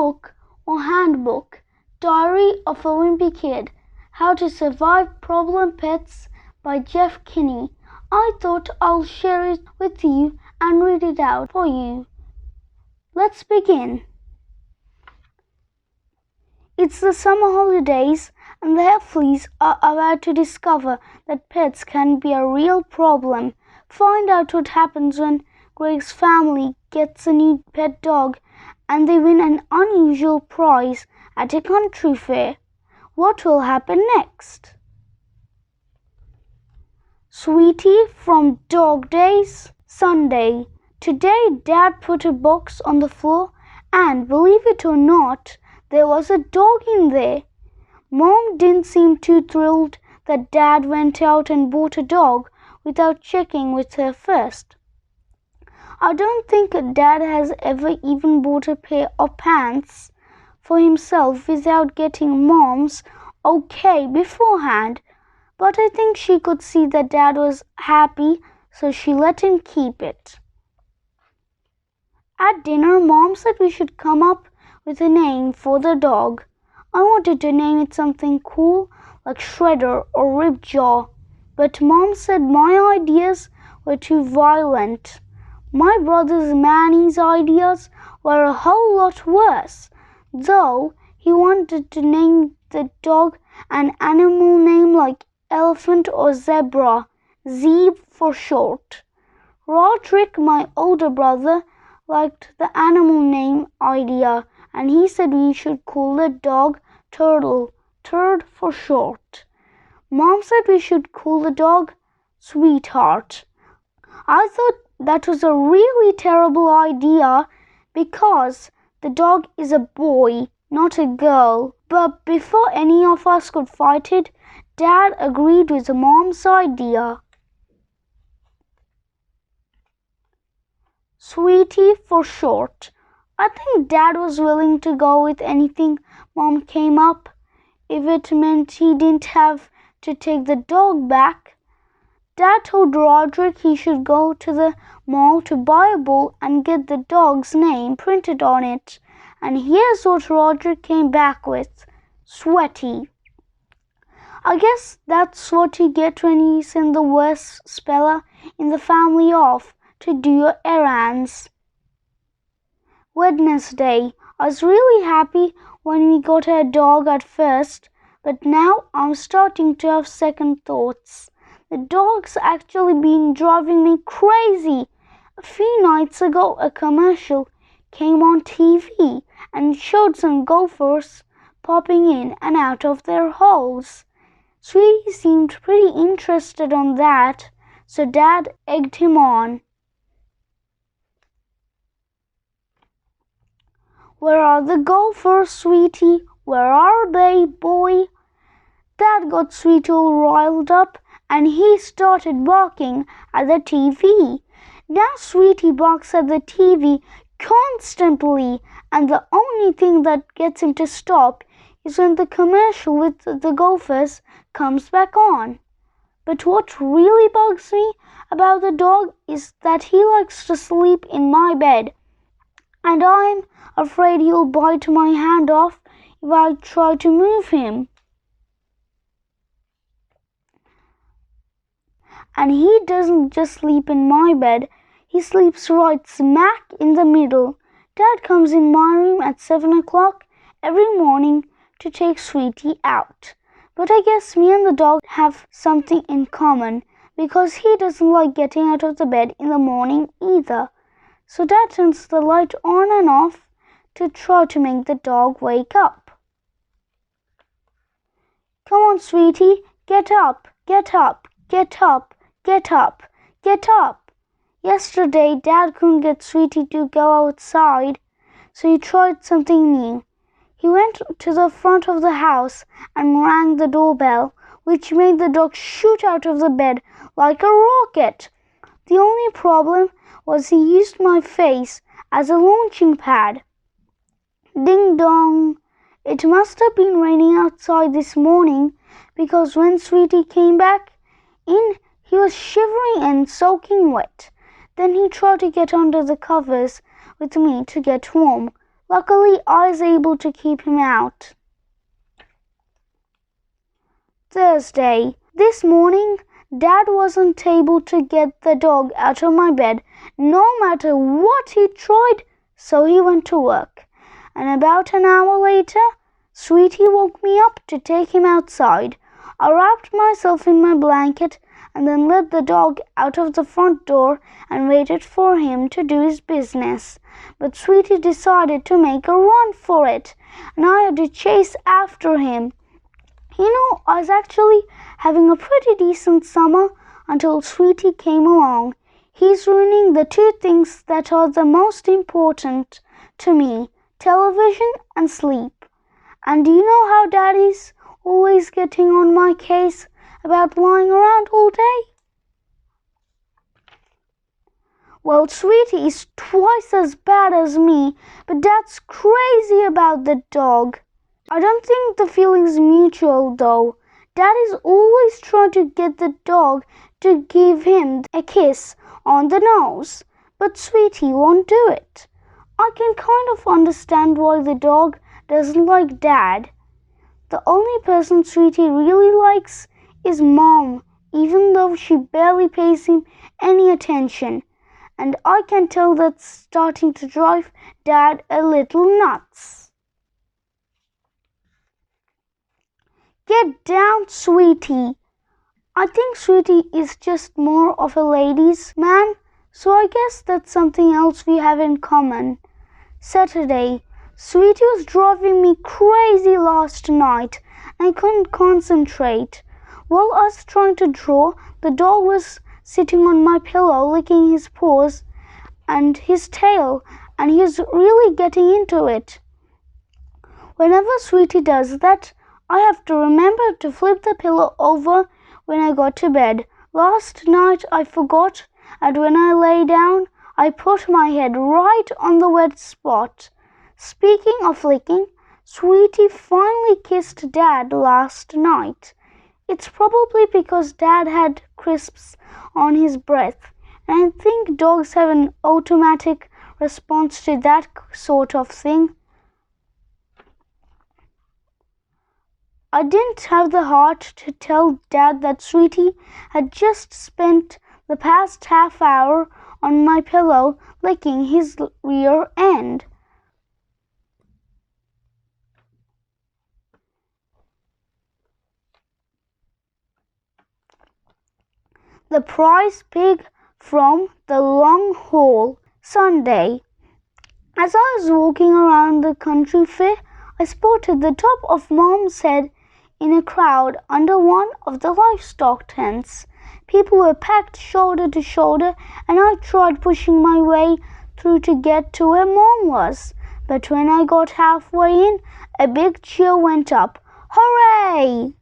book or handbook, Diary of a Wimpy Kid, How to Survive Problem Pets by Jeff Kinney. I thought I'll share it with you and read it out for you. Let's begin. It's the summer holidays and the Heffleys are about to discover that pets can be a real problem. Find out what happens when Greg's family gets a new pet dog and they win an unusual prize at a country fair. What will happen next? Sweetie from Dog Days, Sunday. Today Dad put a box on the floor and, believe it or not, there was a dog in there. Mom didn't seem too thrilled that Dad went out and bought a dog without checking with her first. I don't think Dad has ever even bought a pair of pants for himself without getting Mom's okay beforehand, but I think she could see that Dad was happy, so she let him keep it. At dinner, Mom said we should come up with a name for the dog. I wanted to name it something cool like Shredder or Ripjaw, but Mom said my ideas were too violent. My brother Manny's ideas were a whole lot worse, though he wanted to name the dog an animal name like elephant or zebra, Zeeb for short. Roderick, my older brother, liked the animal name idea, and he said we should call the dog Turtle, Turd for short. Mom said we should call the dog Sweetheart. I thought that was a really terrible idea because the dog is a boy, not a girl. But before any of us could fight it, Dad agreed with Mom's idea. Sweetie for short. I think Dad was willing to go with anything Mom came up, if it meant he didn't have to take the dog back. Dad told Roderick he should go to the mall to buy a ball and get the dog's name printed on it. And here's what Roderick came back with: Sweaty. I guess that's what you get when you send the worst speller in the family off to do your errands. Wednesday. I was really happy when we got a dog at first, but now I'm starting to have second thoughts. The dog's actually been driving me crazy. A few nights ago, a commercial came on TV and showed some gophers popping in and out of their holes. Sweetie seemed pretty interested on that, so Dad egged him on. Where are the gophers, Sweetie? Where are they, boy? Dad got Sweetie all riled up and he started barking at the TV. Now Sweetie barks at the TV constantly, and the only thing that gets him to stop is when the commercial with the gophers comes back on. But what really bugs me about the dog is that he likes to sleep in my bed, and I'm afraid he'll bite my hand off if I try to move him. And he doesn't just sleep in my bed, he sleeps right smack in the middle. Dad comes in my room at 7 o'clock every morning to take Sweetie out. But I guess me and the dog have something in common, because he doesn't like getting out of the bed in the morning either. So Dad turns the light on and off to try to make the dog wake up. Come on, Sweetie, get up, get up, get up, get up, get up. Yesterday, Dad couldn't get Sweetie to go outside, so he tried something new. He went to the front of the house and rang the doorbell, which made the dog shoot out of the bed like a rocket. The only problem was he used my face as a launching pad. Ding dong! It must have been raining outside this morning, because when Sweetie came back in, he was shivering and soaking wet. Then he tried to get under the covers with me to get warm, Luckily, I was able to keep him out. Thursday. This morning, Dad wasn't able to get the dog out of my bed, no matter what he tried, so he went to work. And about an hour later, Sweetie woke me up to take him outside. I wrapped myself in my blanket and then led the dog out of the front door and waited for him to do his business. But Sweetie decided to make a run for it, and I had to chase after him. I was actually having a pretty decent summer until Sweetie came along. He's ruining the two things that are the most important to me, television and sleep. And do you know how Daddy's always getting on my case about lying around all day? Well, Sweetie is twice as bad as me, but Dad's crazy about the dog. I don't think the feeling's mutual, though. Dad is always trying to get the dog to give him a kiss on the nose, but Sweetie won't do it. I can kind of understand why the dog doesn't like Dad. The only person Sweetie really likes is Mom, even though she barely pays him any attention. And I can tell that's starting to drive Dad a little nuts. Get down, Sweetie. I think Sweetie is just more of a ladies' man, so I guess that's something else we have in common. Saturday. Sweetie was driving me crazy last night, and I couldn't concentrate. While I was trying to draw, the dog was sitting on my pillow licking his paws and his tail, and he was really getting into it. Whenever Sweetie does that, I have to remember to flip the pillow over when I got to bed. Last night I forgot, and when I lay down, I put my head right on the wet spot. Speaking of licking, Sweetie finally kissed Dad last night. It's probably because Dad had crisps on his breath, and I think dogs have an automatic response to that sort of thing. I didn't have the heart to tell Dad that Sweetie had just spent the past half hour on my pillow licking his rear end. The prize pig from the long haul. Sunday. As I was walking around the country fair, I spotted the top of Mom's head in a crowd under one of the livestock tents. People were packed shoulder to shoulder, and I tried pushing my way through to get to where Mom was. But when I got halfway in, a big cheer went up. Hooray!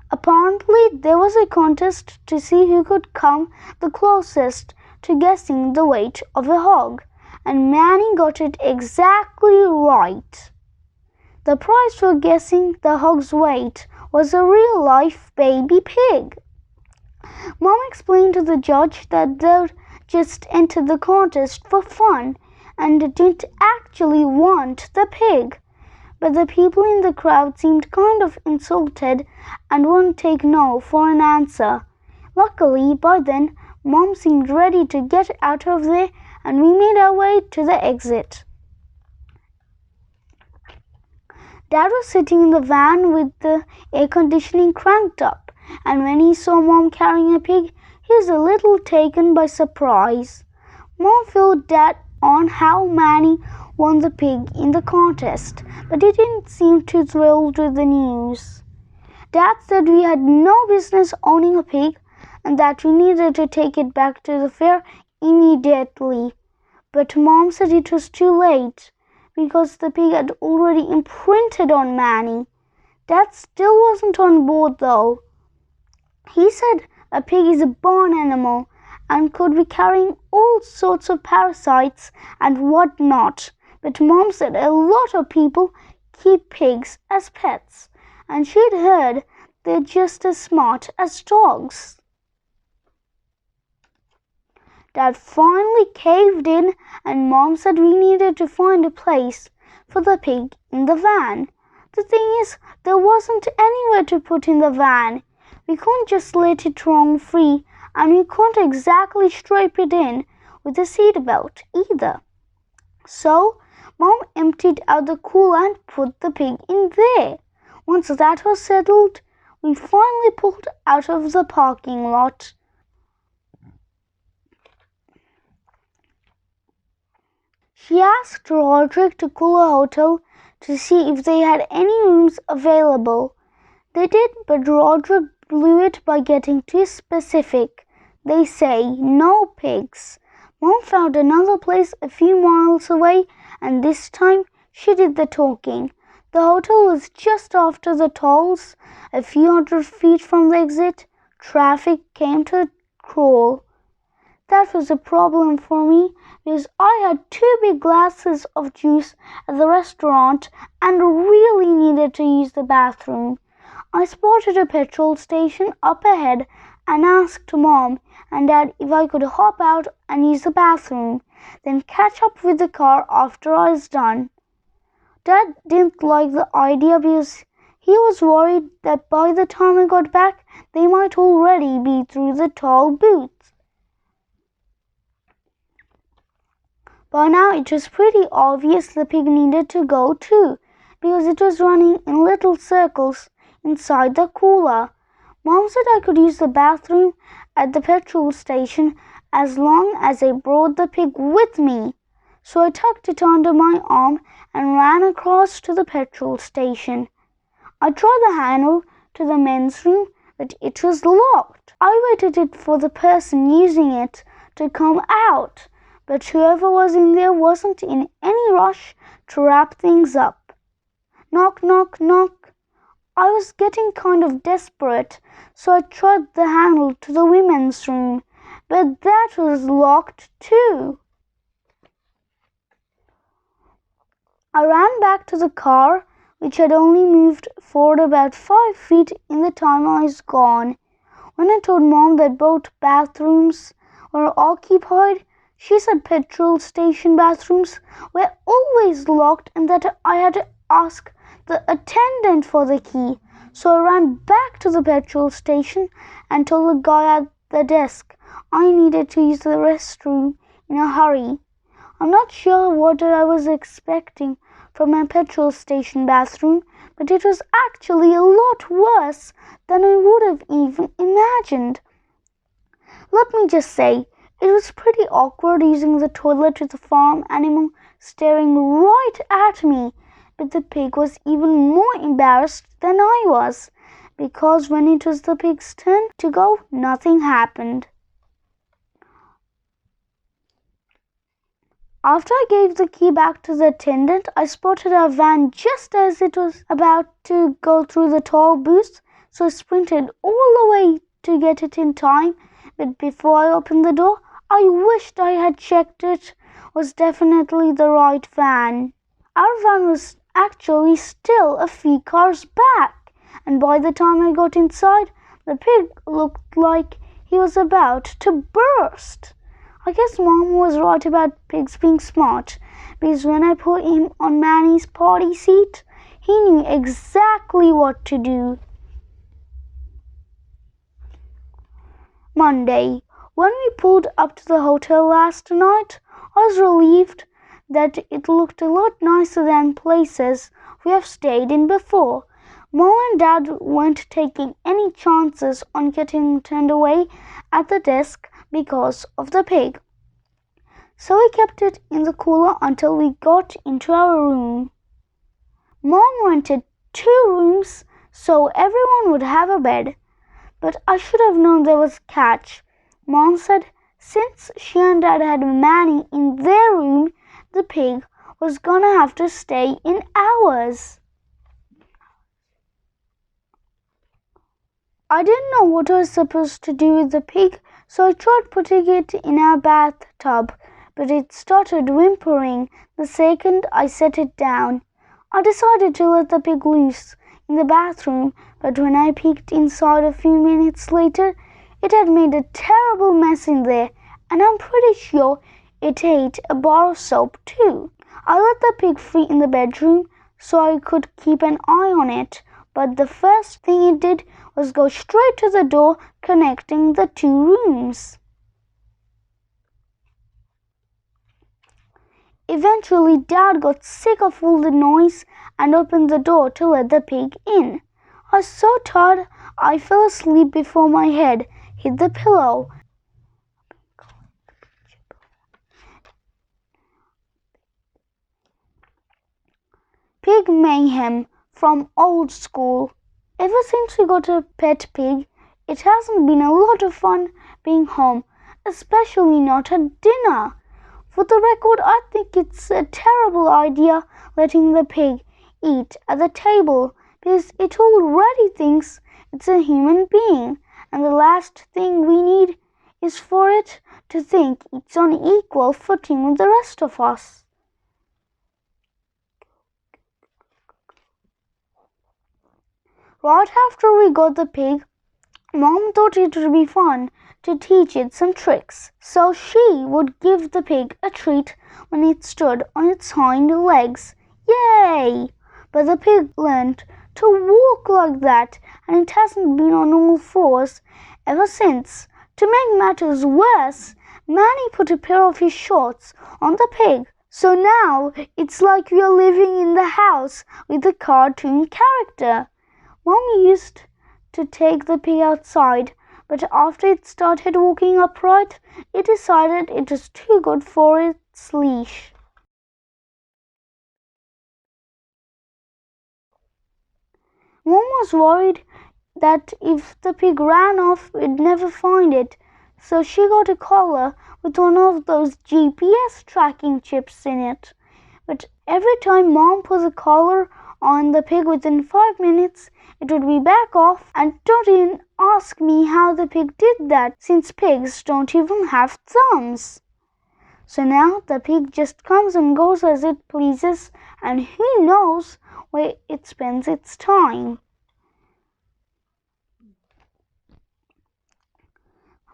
Apparently, there was a contest to see who could come the closest to guessing the weight of a hog, and Manny got it exactly right. The prize for guessing the hog's weight was a real-life baby pig. Mom explained to the judge that they'd just entered the contest for fun and didn't actually want the pig. But the people in the crowd seemed kind of insulted and wouldn't take no for an answer. Luckily, by then, Mom seemed ready to get out of there, and we made our way to the exit. Dad was sitting in the van with the air conditioning cranked up, and when he saw Mom carrying a pig, he was a little taken by surprise. Mom filled Dad on how Manny won the pig in the contest, but he didn't seem too thrilled with the news. Dad said we had no business owning a pig and that we needed to take it back to the fair immediately. But Mom said it was too late because the pig had already imprinted on Manny. Dad still wasn't on board though. He said a pig is a barn animal and could be carrying all sorts of parasites and whatnot. But Mom said a lot of people keep pigs as pets, and she'd heard they're just as smart as dogs. Dad finally caved in and Mom said we needed to find a place for the pig in the van. The thing is, there wasn't anywhere to put in the van. We couldn't just let it roam free, and we couldn't exactly strap it in with a seat belt either. So, Mom emptied out the cooler and put the pig in there. Once that was settled, we finally pulled out of the parking lot. She asked Roderick to call a hotel to see if they had any rooms available. They did, but Roderick blew it by getting too specific. They say no pigs. Mom found another place a few miles away, and this time she did the talking. The hotel was just after the tolls, a few hundred feet from the exit. Traffic came to a crawl. That was a problem for me because I had 2 big glasses of juice at the restaurant and really needed to use the bathroom. I spotted a petrol station up ahead and asked Mom and Dad if I could hop out and use the bathroom, then catch up with the car after I was done. Dad didn't like the idea because he was worried that by the time I got back, they might already be through the toll booth. By now it was pretty obvious the pig needed to go too, because it was running in little circles inside the cooler. Mom said I could use the bathroom at the petrol station as long as I brought the pig with me. So I tucked it under my arm and ran across to the petrol station. I tried the handle to the men's room, but it was locked. I waited for the person using it to come out, but whoever was in there wasn't in any rush to wrap things up. Knock, knock, knock. I was getting kind of desperate, so I tried the handle to the women's room, but that was locked too. I ran back to the car, which had only moved forward about 5 feet in the time I was gone. When I told Mom that both bathrooms were occupied, she said petrol station bathrooms were always locked and that I had to ask the attendant for the key. So I ran back to the petrol station and told the guy at the desk I needed to use the restroom in a hurry. I'm not sure what I was expecting from a petrol station bathroom, but it was actually a lot worse than I would have even imagined. Let me just say, it was pretty awkward using the toilet with the farm animal staring right at me, but the pig was even more embarrassed than I was, because when it was the pig's turn to go, nothing happened. After I gave the key back to the attendant, I spotted our van just as it was about to go through the toll booth, so I sprinted all the way to get it in time, but before I opened the door, I wished I had checked it was definitely the right van. Our van was actually still a few cars back, and by the time I got inside, the pig looked like he was about to burst. I guess Mom was right about pigs being smart, because when I put him on Manny's potty seat, he knew exactly what to do. Monday. When we pulled up to the hotel last night, I was relieved that it looked a lot nicer than places we have stayed in before. Mom and Dad weren't taking any chances on getting turned away at the desk because of the pig. So we kept it in the cooler until we got into our room. Mom rented 2 rooms so everyone would have a bed, but I should have known there was a catch. Mom said since she and Dad had Manny in their room, the pig was gonna have to stay in ours. I didn't know what I was supposed to do with the pig, so I tried putting it in our bathtub, but it started whimpering the second I set it down. I decided to let the pig loose in the bathroom, but when I peeked inside a few minutes later, it had made a terrible mess in there and I'm pretty sure it ate a bar of soap too. I let the pig free in the bedroom so I could keep an eye on it, but the first thing it did was go straight to the door connecting the two rooms. Eventually, Dad got sick of all the noise and opened the door to let the pig in. I was so tired I fell asleep before my head hit the pillow. Pig mayhem from old school. Ever since we got a pet pig, it hasn't been a lot of fun being home, especially not at dinner. For the record, I think it's a terrible idea letting the pig eat at the table because it already thinks it's a human being, and the last thing we need is for it to think it's on equal footing with the rest of us. Right after we got the pig, Mom thought it would be fun to teach it some tricks, so she would give the pig a treat when it stood on its hind legs. Yay! But the pig learned to walk like that, and it hasn't been on all fours ever since. To make matters worse, Manny put a pair of his shorts on the pig, so now it's like we are living in the house with a cartoon character. Mom used to take the pig outside, but after it started walking upright, it decided it was too good for its leash. Mom was worried that if the pig ran off, we'd never find it, so she got a collar with one of those GPS tracking chips in it. But every time Mom put the collar on the pig within 5 minutes, it would be back off, and don't even ask me how the pig did that, since pigs don't even have thumbs. So now the pig just comes and goes as it pleases, and who knows where it spends its time.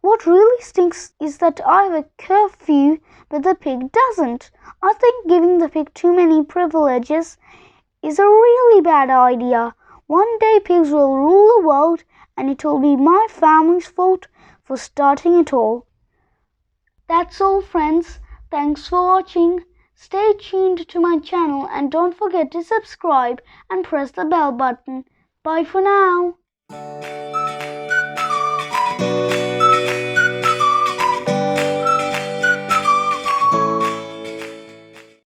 What really stinks is that I have a curfew, but the pig doesn't. I think giving the pig too many privileges is a really bad idea. One day pigs will rule the world, and it will be my family's fault for starting it all. That's all, friends. Thanks for watching. Stay tuned to my channel and don't forget to subscribe and press the bell button. Bye for now.